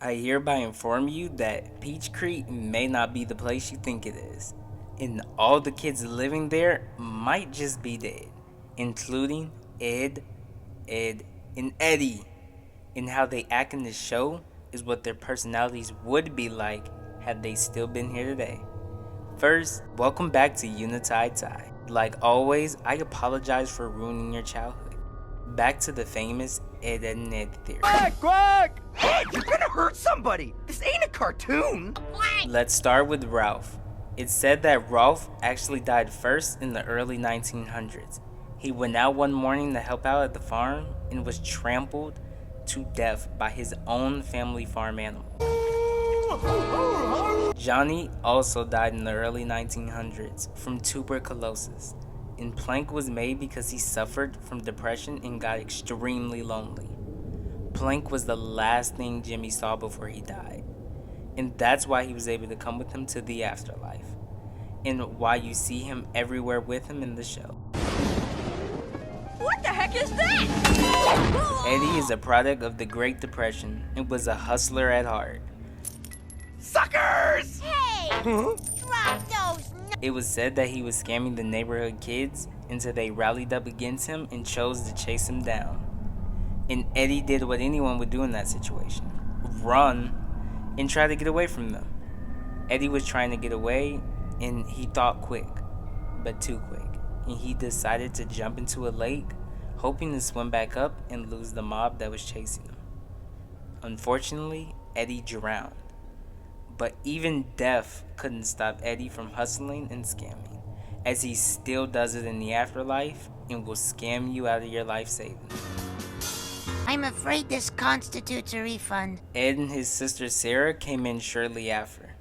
I hereby inform you that Peach Creek may not be the place you think it is, and all the kids living there might just be dead, including Ed, and Eddy. And how they act in the show is what their personalities would be like had they still been here today. First, welcome back to Unitide Tie. Like always, I apologize for ruining your childhood. Back to the famous Ed and Eddy Theory. Quack! Hey, you're gonna hurt somebody! This ain't a cartoon! Let's start with Ralph. It's said that Ralph actually died first in the early 1900s. He went out one morning to help out at the farm and was trampled to death by his own family farm animal. Johnny also died in the early 1900s from tuberculosis, and Plank was made because he suffered from depression and got extremely lonely. Plank was the last thing Jimmy saw before he died, and that's why he was able to come with him to the afterlife, and why you see him everywhere with him in the show. What the heck is that? Eddy is a product of the Great Depression and was a hustler at heart. Suckers! Hey! Drop those It was said that he was scamming the neighborhood kids until they rallied up against him and chose to chase him down. And Eddy did what anyone would do in that situation: run and try to get away from them. Eddy was trying to get away, and he thought quick, but too quick, and he decided to jump into a lake, hoping to swim back up and lose the mob that was chasing him. Unfortunately, Eddy drowned. But even death couldn't stop Eddy from hustling and scamming, as he still does it in the afterlife and will scam you out of your life savings. I'm afraid this constitutes a refund. Ed and his sister Sarah came in shortly after.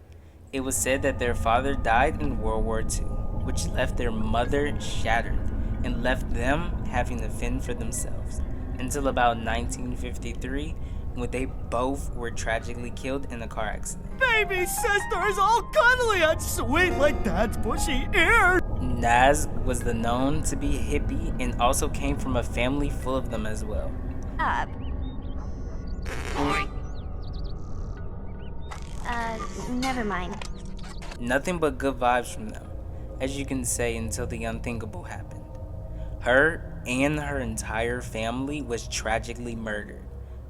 It was said that their father died in World War II, which left their mother shattered and left them having to fend for themselves, until about 1953, when they both were tragically killed in a car accident. Baby sister's all cuddly and sweet like Dad's bushy ears! Naz was the known to be a hippie and also came from a family full of them as well. Never mind. Nothing but good vibes from them, as you can say, until the unthinkable happened. Her and her entire family was tragically murdered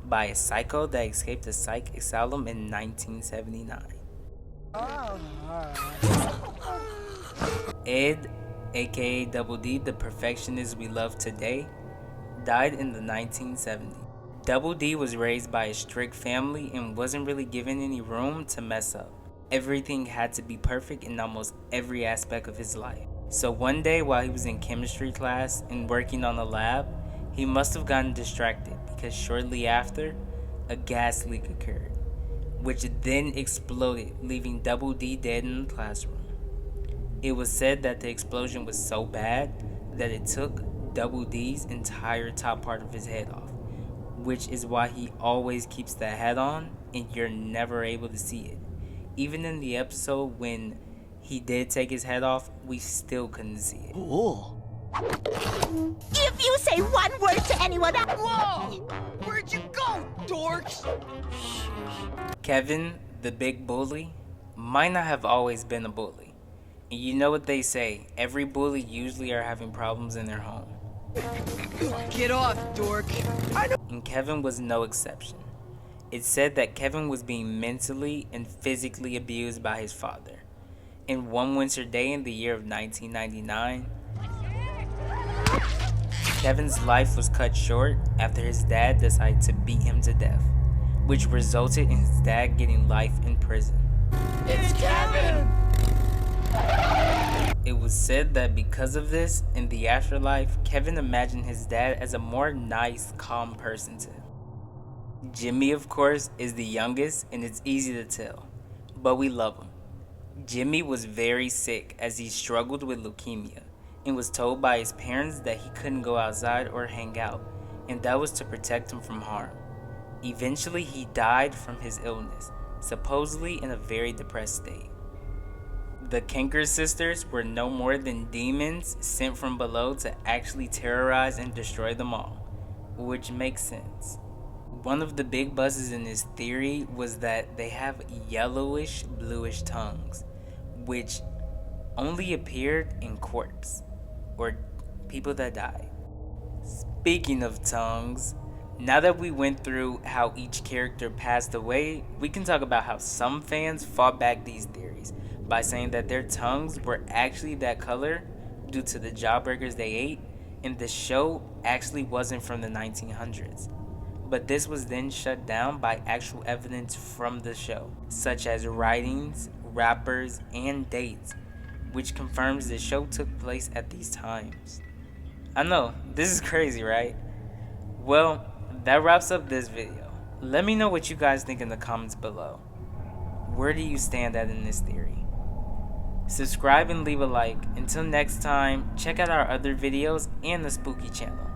by a psycho that escaped a psych asylum in 1979. Ed, aka Double D, the perfectionist we love today, died in the 1970s. Double D was raised by a strict family and wasn't really given any room to mess up. Everything had to be perfect in almost every aspect of his life. So one day while he was in chemistry class and working on the lab, he must have gotten distracted because shortly after, a gas leak occurred, which then exploded, leaving Double D dead in the classroom. It was said that the explosion was so bad that it took Double D's entire top part of his head off, which is why he always keeps the hat on and you're never able to see it. Even in the episode when he did take his head off, we still couldn't see it. Cool. If you say one word to anyone, Whoa! Where'd you go, dorks? Kevin, the big bully, might not have always been a bully. And you know what they say, every bully usually are having problems in their home. Get off, dork. And Kevin was no exception. It's said that Kevin was being mentally and physically abused by his father. And one winter day in the year of 1999, Kevin's life was cut short after his dad decided to beat him to death, which resulted in his dad getting life in prison. It's Kevin! It was said that because of this, in the afterlife, Kevin imagined his dad as a more nice, calm person to him. Jimmy, of course, is the youngest, and it's easy to tell, but we love him. Jimmy was very sick as he struggled with leukemia and was told by his parents that he couldn't go outside or hang out, and that was to protect him from harm. Eventually, he died from his illness, supposedly in a very depressed state. The Kanker sisters were no more than demons sent from below to actually terrorize and destroy them all, which makes sense. One of the big buzzes in this theory was that they have yellowish bluish tongues, which only appeared in corpse or people that died. Speaking of tongues, now that we went through how each character passed away, we can talk about how some fans fought back these theories by saying that their tongues were actually that color due to the jawbreakers they ate, and the show actually wasn't from the 1900s. But this was then shut down by actual evidence from the show, such as writings, rappers, and dates, which confirms the show took place at these times. I know, this is crazy, right? Well, that wraps up this video. Let me know what you guys think in the comments below. Where do you stand at in this theory? Subscribe and leave a like. Until next time, check out our other videos and the Spooky channel.